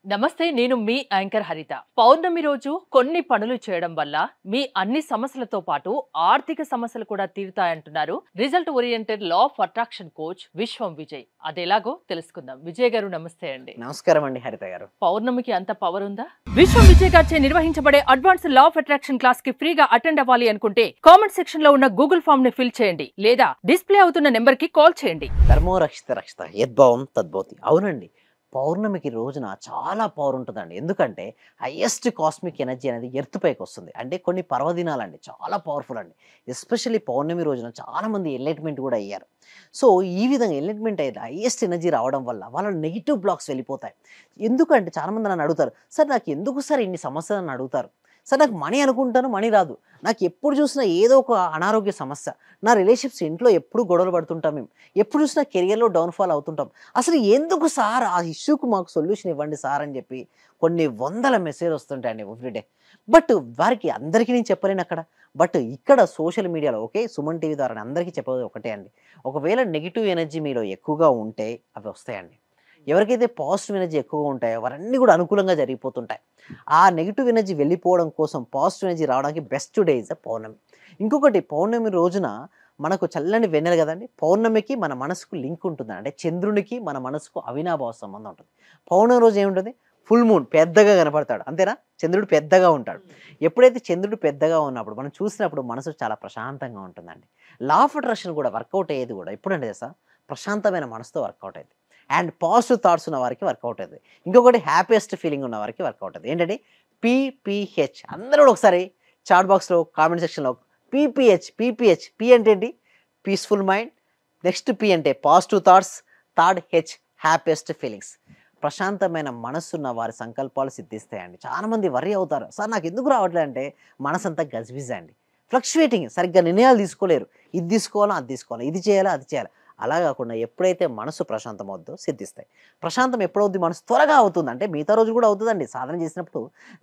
నమస్తే నేను మీ యాంకర్ హరిత. పౌర్ణమి రోజు కొన్ని పనులు చేయడం వల్ల మీ అన్ని సమస్యలతో పాటు ఆర్థిక సమస్యలు కూడా తీరుతాయంటున్నారు result oriented law of attraction coach Vishwam Vijay. అదెలాగో తెలుసుకుందాం. విజయ్ గారు నమస్తే అండి. నమస్కారం అండి హరిత గారు. పౌర్ణమికి అంత పవర్ ఉందా? విశ్వం విజయ్ గారిచే నిర్వహించబడే advance law of attraction class కి ఫ్రీగా అటెండ్ అవ్వాలి అనుకుంటే కామెంట్ సెక్షన్ లో ఉన్న గూగుల్ ఫామ్ ని ఫిల్ చేయండి లేదా డిస్ప్లే అవుతున్న నెంబర్ కి కాల్ చేయండి. ధర్మో రక్షిత రక్షిత యద్భావం తద్భవతి. అవునండి, పౌర్ణమికి రోజున చాలా పవర్ ఉంటుందండి. ఎందుకంటే హైయెస్ట్ కాస్మిక్ ఎనర్జీ అనేది ఎర్త్ పైకి వస్తుంది. అంటే కొన్ని పర్వదినాలండి చాలా పవర్ఫుల్ అండి. ఎస్పెషల్లీ పౌర్ణమి రోజున చాలామంది ఎన్లైట్మెంట్ కూడా అయ్యారు. సో ఈ విధంగా ఎన్లైట్మెంట్ అయితే హైయెస్ట్ ఎనర్జీ రావడం వల్ల వాళ్ళ నెగిటివ్ బ్లాక్స్ వెళ్ళిపోతాయి. ఎందుకంటే చాలామంది నన్ను అడుగుతారు, సార్ నాకు ఎందుకు సార్ ఇన్ని సమస్యలు అని అడుగుతారు. సార్ నాకు మనీ అనుకుంటాను, మనీ రాదు. నాకు ఎప్పుడు చూసినా ఏదో ఒక అనారోగ్య సమస్య, నా రిలేషన్షిప్స్ ఇంట్లో ఎప్పుడు గొడవలు పడుతుంటాం, మేము ఎప్పుడు చూసినా కెరియర్లో డౌన్ఫాల్ అవుతుంటాం. అసలు ఎందుకు సార్ ఆ ఇష్యూకు మాకు సొల్యూషన్ ఇవ్వండి సార్ అని చెప్పి కొన్ని వందల మెసేజ్ వస్తుంటాయండి ఎవ్రీడే. బట్ వారికి అందరికీ నేను చెప్పలేను అక్కడ. బట్ ఇక్కడ సోషల్ మీడియాలో ఓకే సుమన్ టీవీ ద్వారా అందరికీ చెప్పేది ఒకటే అండి, ఒకవేళ నెగిటివ్ ఎనర్జీ మీలో ఎక్కువగా ఉంటే అవి వస్తాయండి. ఎవరికైతే పాజిటివ్ ఎనర్జీ ఎక్కువగా ఉంటాయో వారన్నీ కూడా అనుకూలంగా జరిగిపోతుంటాయి. ఆ నెగిటివ్ ఎనర్జీ వెళ్ళిపోవడం కోసం పాజిటివ్ ఎనర్జీ రావడానికి బెస్ట్ డే ఇస్ పౌర్ణమి. ఇంకొకటి, పౌర్ణమి రోజున మనకు చల్లని వెన్నెల కదండి. పౌర్ణమికి మన మనసుకు లింక్ ఉంటుంది, అంటే చంద్రునికి మన మనసుకు అవినాభావ సంబంధం ఉంటుంది. పౌర్ణమి రోజు ఏముంటుంది, ఫుల్ మూన్ పెద్దగా కనపడతాడు, అంతేనా? చంద్రుడు పెద్దగా ఉంటాడు. ఎప్పుడైతే చంద్రుడు పెద్దగా ఉన్నప్పుడు మనం చూసినప్పుడు మనసు చాలా ప్రశాంతంగా ఉంటుందండి. లా ఆఫ్ అట్రాక్షన్ కూడా వర్కౌట్ అయ్యేది కూడా ఎప్పుడంటే తెలుసా, ప్రశాంతమైన మనసుతో వర్కౌట్ అయ్యేది. అండ్ పాజిటివ్ థాట్స్ ఉన్న వారికి వర్కౌట్ అవుతుంది. ఇంకొకటి హ్యాపీయెస్ట్ ఫీలింగ్ ఉన్న వారికి వర్కౌట్ అవుతుంది. ఏంటంటే పీపీహెచ్. అందరూ కూడా ఒకసారి చాట్ బాక్స్లో కామెంట్ సెక్షన్లో పీపీహెచ్ పీపీహెచ్. పీ అంటే ఏంటి? Peaceful mind. నెక్స్ట్ పీ అంటే positive thoughts. Third H happiest feelings. ప్రశాంతమైన మనస్సున్న వారి సంకల్పాలు సిద్ధిస్తాయండి. చాలామంది వర్రీ అవుతారు, సార్ నాకు ఎందుకు రావట్లేదు అంటే మనసు అంతా గజిబిజి అండి, ఫ్లక్చువేటింగ్, సరిగ్గా నిర్ణయాలు తీసుకోలేరు. ఇది తీసుకోవాలా అది తీసుకోవాలా, ఇది చేయాలా అది చేయాలి. అలా కాకుండా ఎప్పుడైతే మనసు ప్రశాంతం అవుద్దో సిద్ధిస్తాయి. ప్రశాంతం ఎప్పుడవుద్ది? మనసు త్వరగా అవుతుంది. అంటే మిగతా రోజు కూడా అవుతుందండి, సాధన చేసినప్పుడు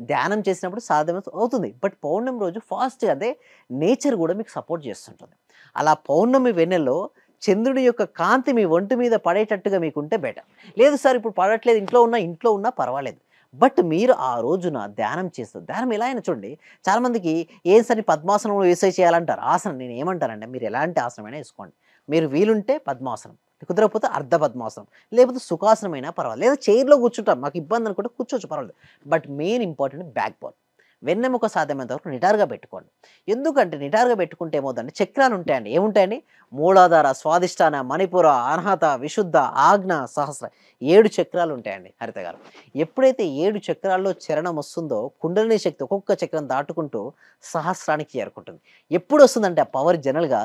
ధ్యానం చేసినప్పుడు సాధన అవుతుంది. బట్ పౌర్ణమి రోజు ఫాస్ట్గా, అదే నేచర్ కూడా మీకు సపోర్ట్ చేస్తుంటుంది. అలా పౌర్ణమి వెన్నెల్లో చంద్రుడి యొక్క కాంతి మీ ఒంటి మీద పడేటట్టుగా మీకుంటే బెటర్. లేదు సార్ ఇప్పుడు పడట్లేదు, ఇంట్లో ఉన్నా పర్వాలేదు. బట్ మీరు ఆ రోజున ధ్యానం చేస్తారు. ధ్యానం ఎలా అయినా చూడండి, చాలామందికి ఏం సరే పద్మాసనంలో వేసే చేయాలంటారు. ఆసనం నేను ఏమంటానంటే, మీరు ఎలాంటి ఆసనమైనా వేసుకోండి. మీరు వీలుంటే పద్మాసనం, కుదరకపోతే అర్ధ పద్మాసనం, లేకపోతే సుఖాసనం అయినా పర్వాలేదు. లేదా చైర్లో కూర్చుంటాం, మాకు ఇబ్బంది అనుకుంటే కూర్చోవచ్చు, పర్వాలేదు. But main important back bone, వెన్నెముక సాధ్యమైనంత వరకు నిటారుగా పెట్టుకోండి. ఎందుకంటే నిటారుగా పెట్టుకుంటే ఏమవుతుందంటే చక్రాలు ఉంటాయండి. ఏముంటాయండి? మూలాధార, స్వాదిష్టాన, మణిపుర, అర్హత, విశుద్ధ, ఆజ్ఞ, సహస్ర, 7 చక్రాలు ఉంటాయండి హరిత గారు. ఎప్పుడైతే 7 చక్రాల్లో చరణం వస్తుందో కుండలిని శక్తి ఒక్కొక్క చక్రం దాటుకుంటూ సహస్రానికి చేరుకుంటుంది. ఎప్పుడు వస్తుందంటే ఆ పవర్ జనరల్గా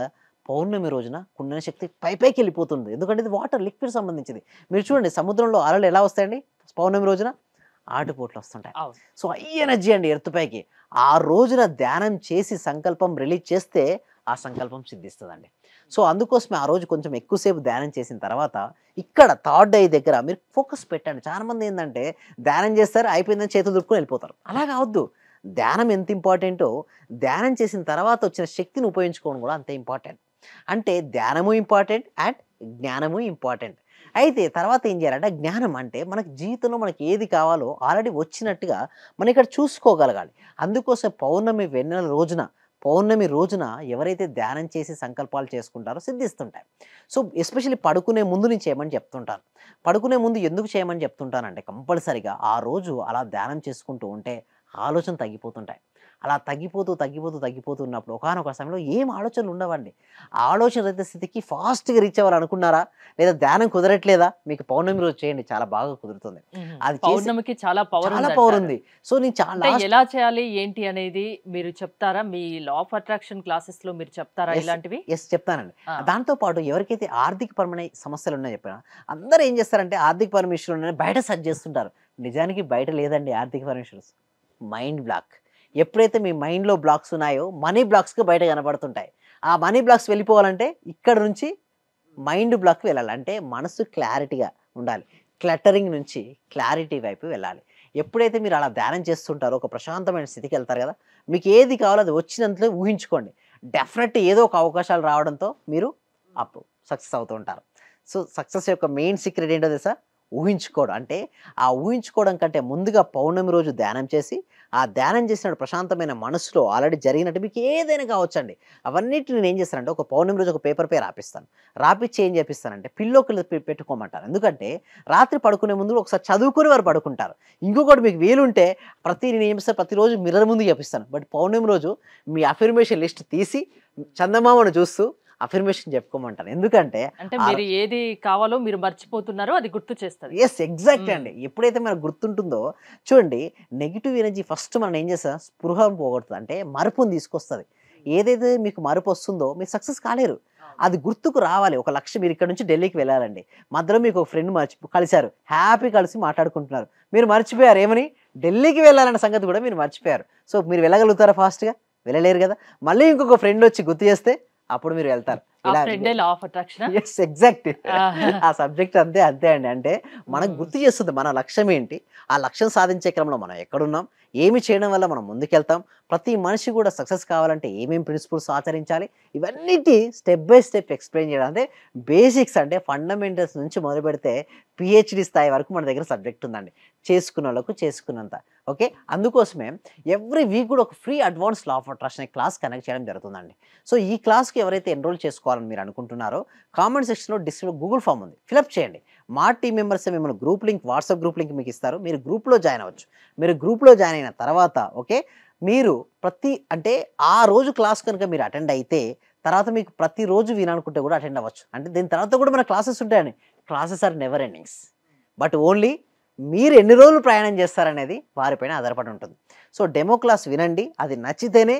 పౌర్ణమి రోజున కుండలిని శక్తి పైకి వెళ్ళిపోతుంది. ఎందుకంటే ఇది వాటర్ లిక్విడ్ సంబంధించింది. మీరు చూడండి సముద్రంలో అలలు ఎలా వస్తాయండి పౌర్ణమి రోజున? ఆటుపోట్లు వస్తుంటాయి. సో హై ఎనర్జీ అండి ఎర్త్ పైకి. ఆ రోజున ధ్యానం చేసి సంకల్పం రిలీజ్ చేస్తే ఆ సంకల్పం సిద్ధిస్తుందండి. సో అందుకోసమే ఆ రోజు కొంచెం ఎక్కువసేపు ధ్యానం చేసిన తర్వాత ఇక్కడ థర్డ్ ఐ దగ్గర మీరు ఫోకస్ పెట్టండి. చాలామంది ఏంటంటే ధ్యానం చేస్తారు, అయిపోయిందని చేతులు దుక్కుని వెళ్ళిపోతారు. అలా కావద్దు. ధ్యానం ఎంత ఇంపార్టెంటో ధ్యానం చేసిన తర్వాత వచ్చిన శక్తిని ఉపయోగించుకోవడం కూడా అంతే ఇంపార్టెంట్. అంటే ధ్యానము ఇంపార్టెంట్ అండ్ జ్ఞానము ఇంపార్టెంట్. అయితే తర్వాత ఏం చేయాలంటే, జ్ఞానం అంటే మనకి జీవితంలో మనకి ఏది కావాలో ఆల్రెడీ వచ్చినట్టుగా మనం ఇక్కడ చూసుకోగలగాలి. అందుకోసం పౌర్ణమి రోజున ఎవరైతే ధ్యానం చేసి సంకల్పాలు చేసుకుంటారో సిద్ధిస్తుంటాయి. సో ఎస్పెషల్లీ పడుకునే ముందు నేను చేయమని చెప్తుంటాను. పడుకునే ముందు ఎందుకు చేయమని చెప్తుంటానంటే, కంపల్సరీగా ఆ రోజు అలా ధ్యానం చేసుకుంటూ ఉంటే ఆలోచన తగ్గిపోతుంటాయి. అలా తగ్గిపోతున్నప్పుడు ఒకానొక సమయంలో ఏం ఆలోచనలు ఉండవండి. ఆ ఆలోచన రహిత స్థితికి ఫాస్ట్‌గా రీచ్ అవ్వాలనుకున్నారా? లేదా ధ్యానం కుదరట్లేదా? మీకు పౌర్ణమి రోజు చేయండి, చాలా బాగా కుదురుతుంది. అది పౌర్ణమికి చాలా పవర్ ఉంది. సో నేను అంటే ఎలా చేయాలి ఏంటి అనేది మీరు చెప్తారా? మీ లా ఆఫ్ అట్రాక్షన్ క్లాసెస్ లో మీరు చెప్తారా ఇలాంటివి? యెస్ చెప్తానండి. దాంతో పాటు ఎవరికైతే ఆర్థిక పరమైన సమస్యలు ఉన్నాయో చెప్పాను. అందరూ ఏం చేస్తారంటే ఆర్థిక పరమైన ఇష్యూలు ఉన్నాయని బయట సెర్చ్ చేస్తుంటారు. నిజానికి బయట లేదండి ఆర్థిక పరమైన ఇష్యూస్. Mind block. ఎప్పుడైతే మీ మైండ్‌లో బ్లాక్స్ ఉన్నాయో మనీ బ్లాక్స్‌గా బయట కనబడుతుంటాయి. ఆ మనీ బ్లాక్స్ వెళ్ళిపోవాలంటే ఇక్కడ నుంచి మైండ్ బ్లాక్‌కి వెళ్ళాలి. అంటే మనసు క్లారిటీగా ఉండాలి. క్లటరింగ్ నుంచి క్లారిటీ వైపు వెళ్ళాలి. ఎప్పుడైతే మీరు అలా ధ్యానం చేస్తుంటారో ఒక ప్రశాంతమైన స్థితికి వెళ్తారు కదా! మీకు ఏది కావాలో అది వచ్చినంతలో ఊహించుకోండి. డెఫినెట్ ఏదో ఒక అవకాశాలు రావడంతో మీరు అప్పుడు సక్సెస్ అవుతూ ఉంటారు. సో సక్సెస్ యొక్క మెయిన్ సీక్రెట్ ఏంటో తెలుసా? ఊహించుకోవడం. అంటే ఆ ఊహించుకోవడం కంటే ముందుగా పౌర్ణమి రోజు ధ్యానం చేసి, ఆ ధ్యానం చేసినప్పుడు ప్రశాంతమైన మనసులో ఆల్రెడీ జరిగినట్టు మీకు ఏదైనా కావచ్చండి. అవన్నిటిని నేనేం చేస్తానంటే ఒక పౌర్ణమి రోజు ఒక పేపర్‌పై రాపిస్తాను. రాపిచ్చి ఏం చేపిస్తానంటే పిల్లోకి పెట్టుకోమంటాను. ఎందుకంటే రాత్రి పడుకునే ముందు ఒకసారి చదువుకొని వారు పడుకుంటారు. ఇంకొకటి మీకు వీలుంటే నేనేం చేస్తాను ప్రతిరోజు మిర్రర్ ముందు చెప్పిస్తాను. బట్ పౌర్ణమి రోజు మీ అఫర్మేషన్ లిస్ట్ తీసి చందమామను చూస్తూ అఫర్మేషన్ చెప్పుకోమంటాను. ఎందుకంటే అంటే మీరు ఏది కావాలో మీరు మర్చిపోతున్నారో అది గుర్తు చేస్తది. యెస్. ఎగ్జాక్ట్‌లీ అండి. ఎప్పుడైతే మనకు గుర్తుంటుందో చూడండి నెగెటివ్ ఎనర్జీ ఫస్ట్ మనం ఏం చేస్తది స్పృహను పోగొడుతది. అంటే మరుపుని తీసుకొస్తది. ఏదైతే మీకు మరుపొస్తుందో మీరు సక్సెస్ కాలేరు. అది గుర్తుకు రావాలి. ఒక లక్ష్యం మీరు ఇక్కడ నుంచి ఢిల్లీకి వెళ్ళాలండి. మధ్యలో మీకు ఒక ఫ్రెండ్ కలిసారు. హ్యాపీ కలిసి మాట్లాడుకుంటున్నారు. మీరు మర్చిపోయారు ఏమని? ఢిల్లీకి వెళ్ళాలన్న సంగతి కూడా మీరు మర్చిపోయారు. సో మీరు వెళ్ళగలుగుతారా ఫాస్ట్‌గా? వెళ్ళలేరు గదా! మళ్ళీ ఇంకొక ఫ్రెండ్ వచ్చి గుర్తు చేస్తే అప్పుడు మీరు వెళ్తారు. ఆ ఫ్రెండే లా ఆఫ్ అట్రాక్షనా? యెస్. ఎగ్జాక్ట్. ఆ సబ్జెక్ట్ అంతే అండి. అంటే మనకు గుర్తు చేస్తుంది మన లక్ష్యం ఏంటి? ఆ లక్ష్యం సాధించే క్రమంలో మనం ఎక్కడున్నాం? ఏమి చేయడం వల్ల మనం ముందుకెళ్తాం? ప్రతి మనిషి కూడా సక్సెస్ కావాలంటే ఏమేం ప్రిన్సిపల్స్ ఆచరించాలి? ఇవన్నిటి స్టెప్ బై స్టెప్ ఎక్స్‌ప్లెయిన్ చేయడం. అంటే బేసిక్స్ అంటే ఫండమెంటల్స్ నుంచి మొదలుపెడితే పీహెచ్‌డీ స్థాయి వరకు మన దగ్గర సబ్జెక్ట్ ఉందండి. చేసుకున్నోళ్ళకు చేసుకున్నంత. ఓకే. అందుకోసమే ఎవ్రీ వీక్ కూడా ఒక free advance law of attraction అనే క్లాస్ కండక్ట్ చేయడం జరుగుతుందండి. సో ఈ క్లాస్‌కి ఎవరైతే ఎన్రోల్ చేసుకోవాలని మీరు అనుకుంటున్నారో కామెంట్ సెక్షన్‌లో డిస్క్రిప్షన్‌లో గూగుల్ ఫార్మ్ ఉంది. ఫిలప్ చేయండి. మా టీమ్ మెంబర్సే మిమ్మల్ని group link WhatsApp group link మీకు ఇస్తారు. మీరు గ్రూప్‌లో జాయిన్ అవ్వచ్చు. మీరు గ్రూప్‌లో జాయిన్ అయిన తర్వాత ఓకే. మీరు అంటే ఆ రోజు క్లాస్ కనుక మీరు అటెండ్ అయితే తర్వాత మీకు ప్రతిరోజు వినాలనుకుంటే కూడా అటెండ్ అవ్వచ్చు. అంటే దీని తర్వాత కూడా మన క్లాసెస్ ఉంటాయండి. Classes are never endings. But only మీరు ఎన్ని రోజులు ప్రయాణం చేస్తారనేది వారిపైన ఆధారపడి ఉంటుంది. సో డెమో క్లాస్ వినండి. అది నచ్చితేనే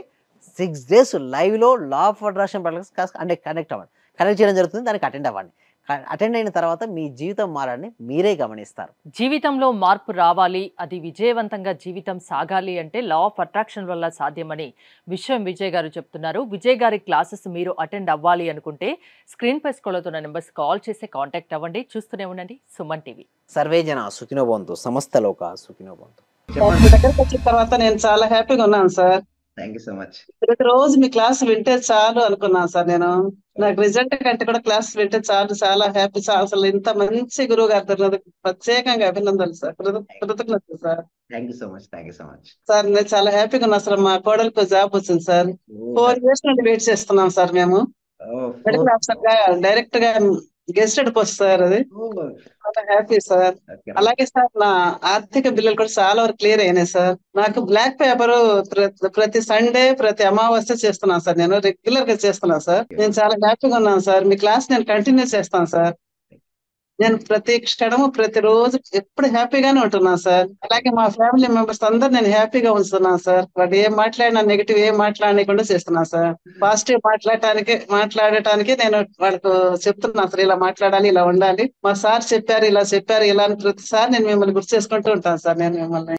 6 డేస్ లైవ్‌లో లా ఆఫ్ అట్రాక్షన్ క్లాస్ కనెక్ట్ అవ్వండి. కనెక్ట్ చేయడం జరుగుతుంది. దానికి అటెండ్ అవ్వండి. అటెండ్ అయిన తర్వాత మీ జీవితం మారని మీరే గమనిస్తారు. జీవితంలో మార్పు రావాలి, అది విజయవంతంగా జీవితం సాగాలి అంటే లా ఆఫ్ అట్రాక్షన్ వల్ల సాధ్యమని విజయ్ గారు చెప్తున్నారు. విజయ్ గారి క్లాసెస్ మీరు అటెండ్ అవ్వాలి అనుకుంటే స్క్రీన్ పై స్క్రోల్ అవుతున్న నెంబర్స్ కాల్ చేసి కాంటాక్ట్ అవ్వండి. చూస్తూనే ఉండండి సుమన్ టీవీ. సర్వే జన సుఖినో భవంతు. సమస్త లోక సుఖినో భవంతు. మీ దగ్గరకు వచ్చిన తర్వాత నేను చాలా హ్యాపీగా ఉన్నాను sir. Thank you so much. ప్రతిరోజు మీ క్లాస్ వింటే చాలు అనుకున్నాను సార్ నేను. నాకు రిజల్ట్ కంటే కూడా క్లాస్ వింటే చాలు, చాలా హ్యాపీ సార్. అసలు ఇంత మంచి గురువు గారు దొరికినందుకు ప్రత్యేకంగా అభినందనలు సార్. కృతజ్ఞతలు sir. Thank you so much. Thank you so much. Sir నేను చాలా హ్యాపీగా ఉన్నా అసలు. మా కోడలికి జాబ్ వచ్చింది సార్. 4 years నుండి వెయిట్ చేస్తున్నాం సార్ మేము. మెడికల్ ఆఫీసర్ గా డైరెక్ట్ గా గెస్టెడ్ పోస్ట్ సార్ అది. చాలా హ్యాపీ సార్. అలాగే సార్ నా ఆర్థిక బిల్లులు కూడా చాలా వరకు క్లియర్ అయినాయి సార్. నాకు బ్లాక్ పేపర్ ప్రతి సండే ప్రతి అమావాస్య చేస్తున్నాను సార్. నేను రెగ్యులర్ గా చేస్తున్నాను సార్. నేను చాలా హ్యాపీగా ఉన్నాను సార్. మీ క్లాస్ నేను కంటిన్యూ చేస్తాను సార్. నేను ప్రతి క్షణము ప్రతిరోజు ఎప్పుడు హ్యాపీగానే ఉంటున్నాను సార్. అలాగే మా ఫ్యామిలీ మెంబర్స్ అందరు నేను హ్యాపీగా ఉంచుతున్నాను సార్. వాళ్ళు ఏం మాట్లాడినా నెగిటివ్ ఏం మాట్లాడకుండా చేస్తున్నాను సార్. పాజిటివ్ మాట్లాడటానికి నేను వాళ్ళకు చెప్తున్నాను సార్. ఇలా మాట్లాడాలి, ఇలా ఉండాలి, మా సార్ చెప్పారు, ఇలా చెప్పారు, ఇలా అని ప్రతిసారి నేను మిమ్మల్ని గుర్తు చేసుకుంటూ ఉంటాను సార్. నేను మిమ్మల్ని